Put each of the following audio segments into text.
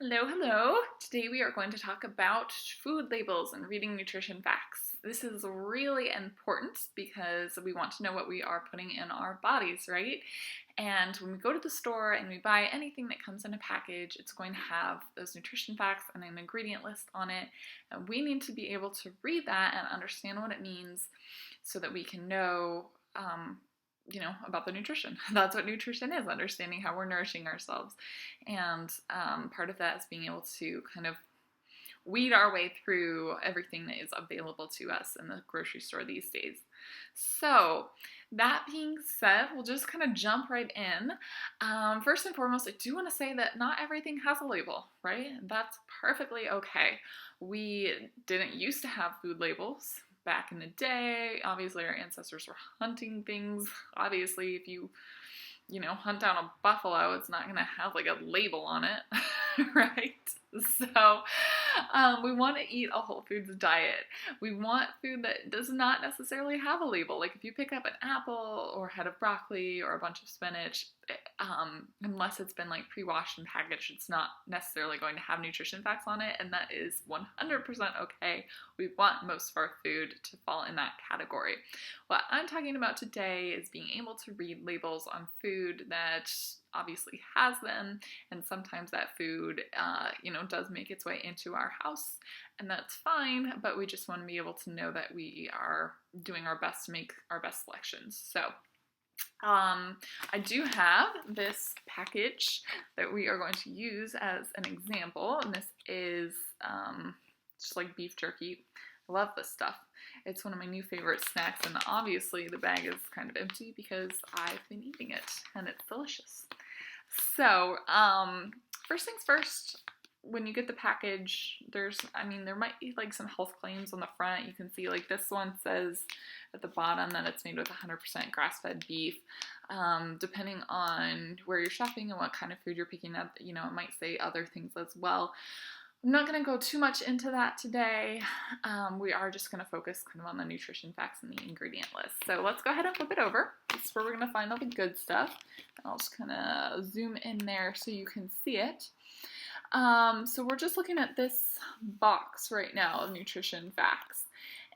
Hello, hello. Today we are going to talk about food labels and reading nutrition facts. This is really important because we want to know what we are putting in our bodies, right? And when we go to the store and we buy anything that comes in a package, it's going to have those nutrition facts and an ingredient list on it. And we need to be able to read that and understand what it means so that we can know about the nutrition. That's what nutrition is, understanding how we're nourishing ourselves. And part of that is being able to kind of weed our way through everything that is available to us in the grocery store these days. So, that being said, we'll just kind of jump right in. First and foremost, I do want to say that not everything has a label, right? That's perfectly okay. We didn't used to have food labels back in the day. Obviously, our ancestors were hunting things. Obviously, if you hunt down a buffalo, it's not going to have like a label on it, right? So we want to eat a whole foods diet. We want food that does not necessarily have a label. Like if you pick up an apple or a head of broccoli or a bunch of spinach, unless it's been like pre-washed and packaged, it's not necessarily going to have nutrition facts on it, and that is 100% okay. We want most of our food to fall in that category. What I'm talking about today is being able to read labels on food that obviously has them, and sometimes that food does make its way into our house, and that's fine, but we just want to be able to know that we are doing our best to make our best selections. So I do have this package that we are going to use as an example, and this is just like beef jerky. I love this stuff. It's one of my new favorite snacks, and obviously the bag is kind of empty because I've been eating it, and it's delicious. So, first things first, when you get the package, there might be like some health claims on the front. You can see like this one says at the bottom that it's made with 100% grass-fed beef. Depending on where you're shopping and what kind of food you're picking up, it might say other things as well. I'm not going to go too much into that today. We are just going to focus kind of on the nutrition facts and the ingredient list. So let's go ahead and flip it over. This is where we're going to find all the good stuff. I'll just kind of zoom in there so you can see it. So we're just looking at this box right now of nutrition facts.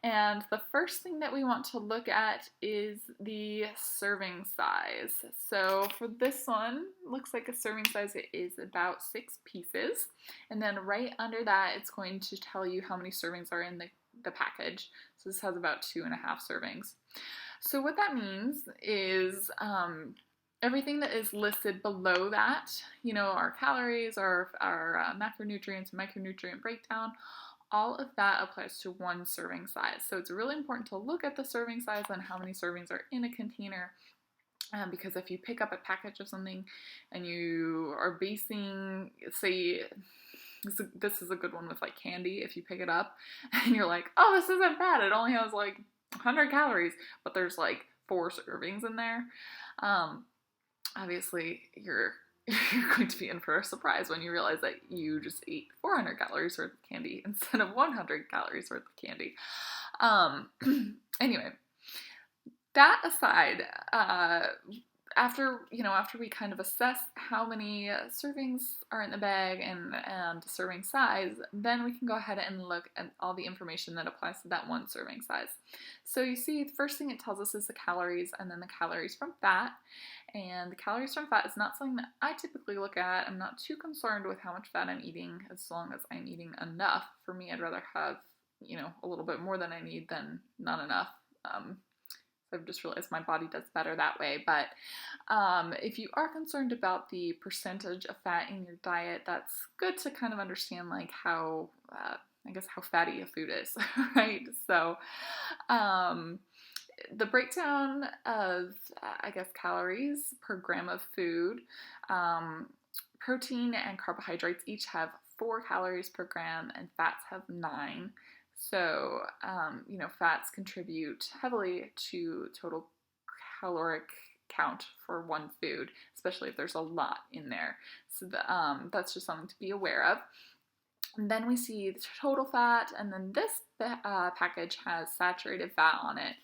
And the first thing that we want to look at is the serving size. So for this one, looks like a serving size is about 6 pieces. And then right under that, it's going to tell you how many servings are in the package. So this has about 2.5 servings. So what that means is everything that is listed below that, our calories, our macronutrients, micronutrient breakdown, all of that applies to one serving size. So it's really important to look at the serving size and how many servings are in a container, because if you pick up a package of something and you are basing, say, this is a good one with like candy, if you pick it up and you're like, oh, this isn't bad, it only has like 100 calories, but there's like 4 servings in there, obviously you're going to be in for a surprise when you realize that you just ate 400 calories worth of candy instead of 100 calories worth of candy. Anyway, that aside, after we kind of assess how many servings are in the bag and serving size, then we can go ahead and look at all the information that applies to that one serving size. So you see, the first thing it tells us is the calories, and then the calories from fat. And the calories from fat is not something that I typically look at. I'm not too concerned with how much fat I'm eating as long as I'm eating enough. For me, I'd rather have, a little bit more than I need than not enough. I've just realized my body does better that way. But if you are concerned about the percentage of fat in your diet, that's good to kind of understand like how fatty a food is, right? So the breakdown of, calories per gram of food, protein and carbohydrates each have 4 calories per gram, and fats have 9. So, fats contribute heavily to total caloric count for one food, especially if there's a lot in there. So that's just something to be aware of. And then we see the total fat, and then this package has saturated fat on it.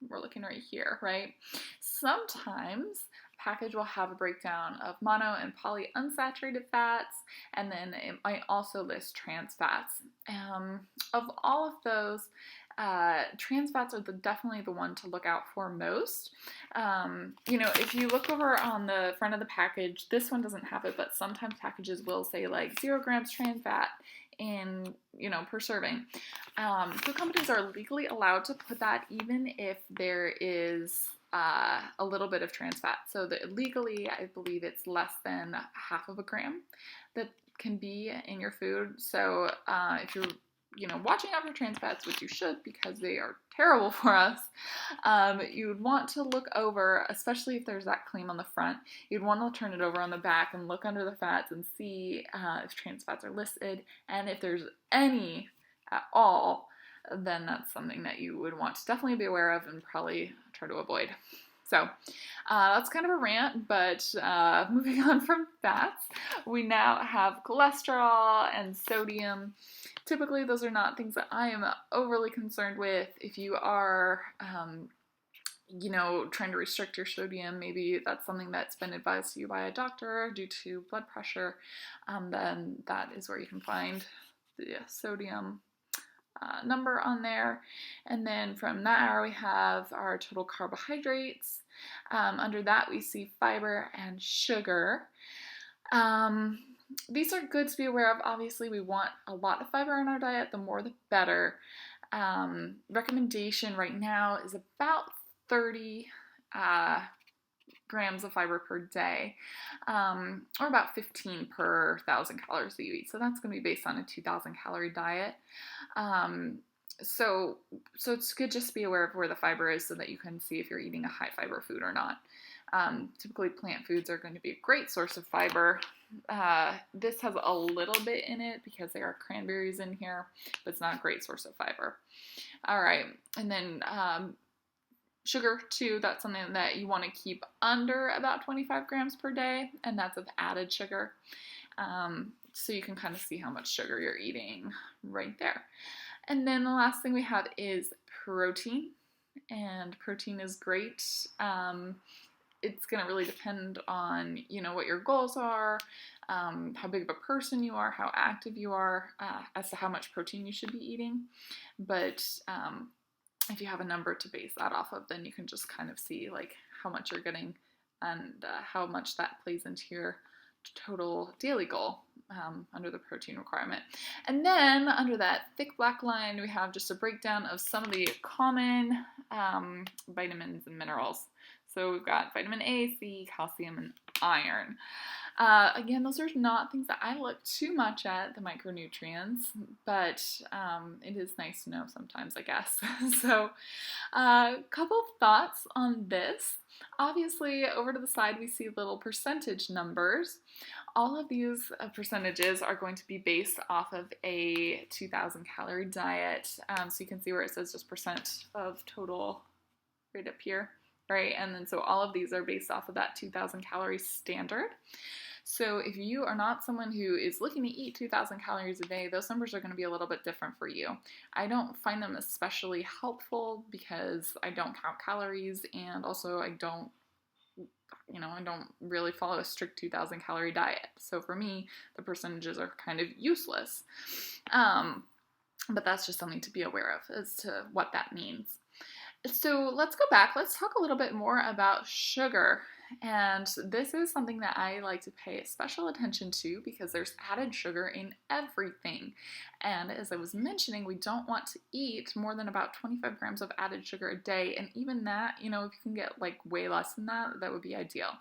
We're looking right here, right? Sometimes package will have a breakdown of mono and polyunsaturated fats, and then it might also list trans fats. Of all of those, trans fats are definitely the one to look out for most. If you look over on the front of the package, this one doesn't have it, but sometimes packages will say like 0 grams trans fat in, per serving. Food companies are legally allowed to put that even if there is a little bit of trans fat. So legally, I believe it's less than half of a gram that can be in your food. So if you're watching out for trans fats, which you should because they are terrible for us, you would want to look over, especially if there's that claim on the front, you'd want to turn it over on the back and look under the fats and see if trans fats are listed, and if there's any at all, then that's something that you would want to definitely be aware of and probably try to avoid. So that's kind of a rant, but moving on from fats, we now have cholesterol and sodium. Typically, those are not things that I am overly concerned with. If you are, trying to restrict your sodium, maybe that's something that's been advised to you by a doctor due to blood pressure, then that is where you can find the sodium number on there. And then from that arrow, we have our total carbohydrates. Under that, we see fiber and sugar. These are good to be aware of. Obviously, we want a lot of fiber in our diet. The more, the better. Recommendation right now is about 30 grams of fiber per day, or about 15 per 1,000 calories that you eat. So that's going to be based on a 2,000 calorie diet. So it's good just to be aware of where the fiber is so that you can see if you're eating a high fiber food or not. Typically plant foods are going to be a great source of fiber. This has a little bit in it because there are cranberries in here, but it's not a great source of fiber. All right, and then sugar too, that's something that you want to keep under about 25 grams per day, and that's of added sugar. So you can kind of see how much sugar you're eating right there. And then the last thing we have is protein, and protein is great. It's going to really depend on, what your goals are, how big of a person you are, how active you are, as to how much protein you should be eating. But if you have a number to base that off of, then you can just kind of see like how much you're getting and how much that plays into your total daily goal under the protein requirement. And then under that thick black line, we have just a breakdown of some of the common vitamins and minerals. So we've got vitamin A, C, calcium, and iron. Again, those are not things that I look too much at, the micronutrients, but it is nice to know sometimes, I guess. So a couple of thoughts on this. Obviously, over to the side, we see little percentage numbers. All of these percentages are going to be based off of a 2,000 calorie diet. So you can see where it says just percent of total right up here. Right, and then so all of these are based off of that 2,000 calorie standard. So if you are not someone who is looking to eat 2,000 calories a day, those numbers are going to be a little bit different for you. I don't find them especially helpful because I don't count calories, and also I don't really follow a strict 2,000 calorie diet. So for me, the percentages are kind of useless. But that's just something to be aware of as to what that means. So let's go back. Let's talk a little bit more about sugar. And this is something that I like to pay special attention to because there's added sugar in everything. And as I was mentioning, we don't want to eat more than about 25 grams of added sugar a day. And even that, if you can get like way less than that, that would be ideal.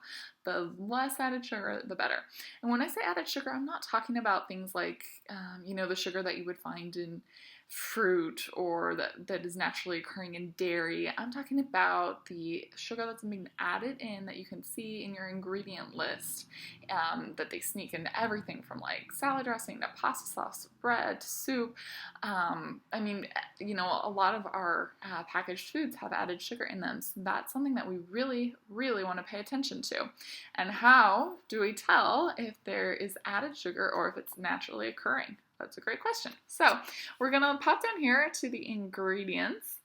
The less added sugar, the better. And when I say added sugar, I'm not talking about things like, the sugar that you would find in fruit or that is naturally occurring in dairy. I'm talking about the sugar that's being added in that you can see in your ingredient list, that they sneak into everything from like salad dressing to pasta sauce, bread, to soup. A lot of our packaged foods have added sugar in them. So that's something that we really, really want to pay attention to. And how do we tell if there is added sugar or if it's naturally occurring? That's a great question. So we're going to pop down here to the ingredients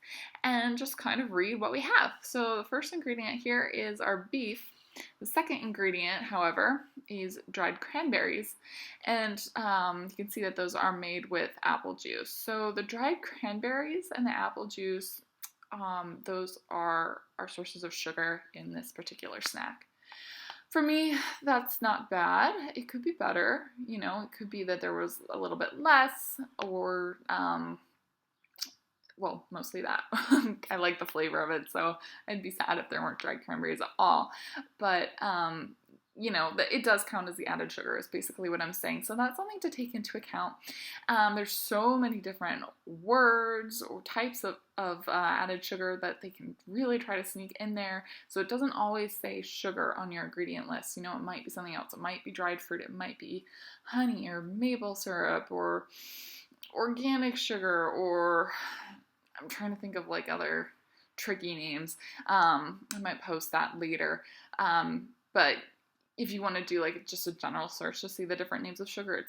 and just kind of read what we have. So the first ingredient here is our beef. The second ingredient, however, is dried cranberries, and you can see that those are made with apple juice. So the dried cranberries and the apple juice, those are our sources of sugar in this particular snack. For me, that's not bad. It could be better. It could be that there was a little bit less, or well, mostly that. I like the flavor of it, so I'd be sad if there weren't dried cranberries at all. But, it does count as the added sugar is basically what I'm saying. So that's something to take into account. There's so many different words or types of added sugar that they can really try to sneak in there. So it doesn't always say sugar on your ingredient list. It might be something else. It might be dried fruit. It might be honey or maple syrup or organic sugar, or I'm trying to think of other tricky names. I might post that later. But if you want to do just a general search to see the different names of sugar,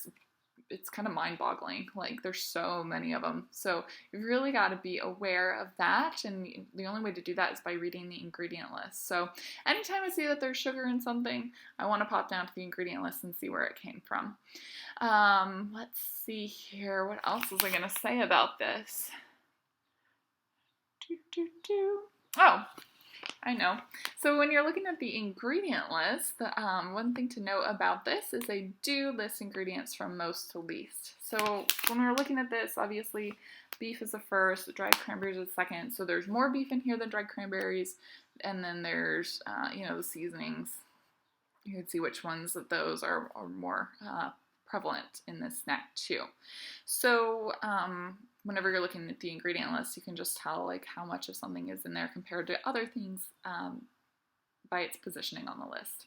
it's kind of mind-boggling. There's so many of them. So you've really got to be aware of that, and the only way to do that is by reading the ingredient list. So anytime I see that there's sugar in something, I want to pop down to the ingredient list and see where it came from. Let's see here. What else was I going to say about this? Oh, I know. So when you're looking at the ingredient list, one thing to note about this is they do list ingredients from most to least. So when we're looking at this, obviously beef is the first, dried cranberries is the second. So there's more beef in here than dried cranberries. And then there's, the seasonings. You can see which ones of those are more prevalent in this snack too. So whenever you're looking at the ingredient list, you can just tell how much of something is in there compared to other things by its positioning on the list.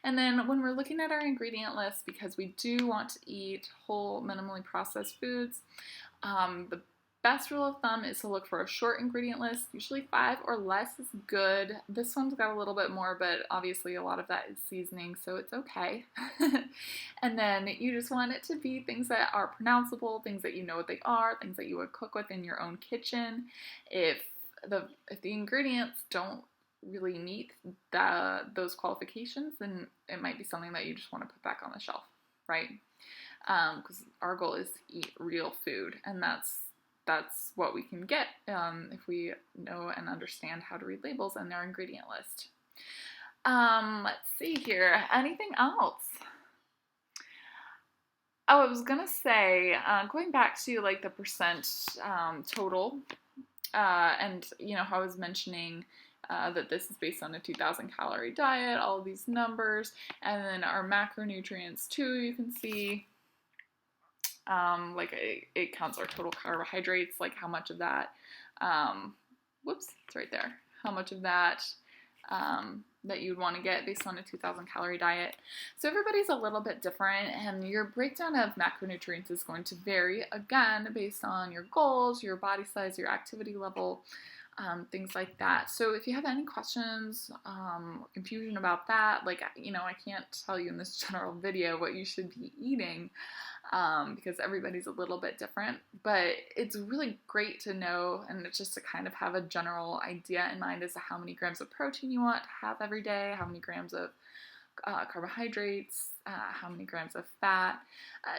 And then when we're looking at our ingredient list, because we do want to eat whole, minimally processed foods, the best rule of thumb is to look for a short ingredient list. Usually 5 or less is good. This one's got a little bit more, but obviously a lot of that is seasoning, so it's okay. And then you just want it to be things that are pronounceable, things that you know what they are, things that you would cook with in your own kitchen. If the ingredients don't really meet those qualifications, then it might be something that you just want to put back on the shelf, right? Because our goal is to eat real food, and that's what we can get if we know and understand how to read labels and their ingredient list. Let's see here. Anything else? Oh, I was gonna say, going back to the percent total, and how I was mentioning that this is based on a 2,000 calorie diet, all of these numbers, and then our macronutrients too, you can see. It counts our total carbohydrates, how much of that, whoops, it's right there, how much of that that you'd want to get based on a 2,000 calorie diet. So everybody's a little bit different, and your breakdown of macronutrients is going to vary, again, based on your goals, your body size, your activity level, things like that. So if you have any questions, confusion about that, I can't tell you in this general video what you should be eating, because everybody's a little bit different, but it's really great to know, and it's just to kind of have a general idea in mind as to how many grams of protein you want to have every day, how many grams of carbohydrates, how many grams of fat,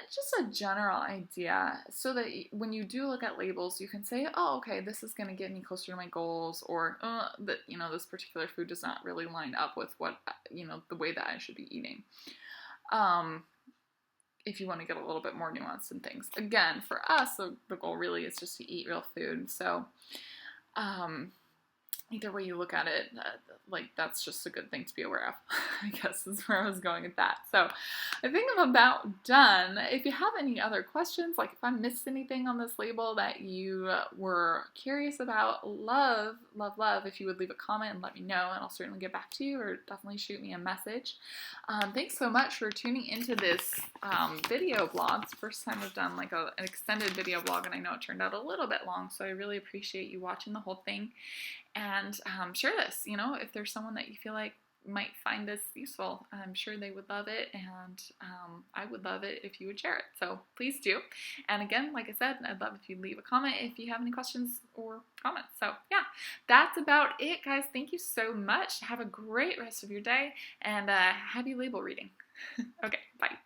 just a general idea, so that when you do look at labels, you can say, oh, okay, this is going to get me closer to my goals, or that this particular food does not really line up with what the way that I should be eating. If you want to get a little bit more nuanced in things. Again, for us, the goal really is just to eat real food. So either way you look at it, that's just a good thing to be aware of, I guess is where I was going with that. So I think I'm about done. If you have any other questions, if I missed anything on this label that you were curious about, love if you would leave a comment and let me know, and I'll certainly get back to you, or definitely shoot me a message. Thanks so much for tuning into this video blog. It's the first time I've done an extended video blog, and I know it turned out a little bit long, so I really appreciate you watching the whole thing. And share this, if there's someone that you feel like might find this useful. I'm sure they would love it, and I would love it if you would share it. So please do. And again, like I said, I'd love if you leave a comment if you have any questions or comments. So yeah, that's about it, guys. Thank you so much. Have a great rest of your day, and happy label reading. Okay, bye.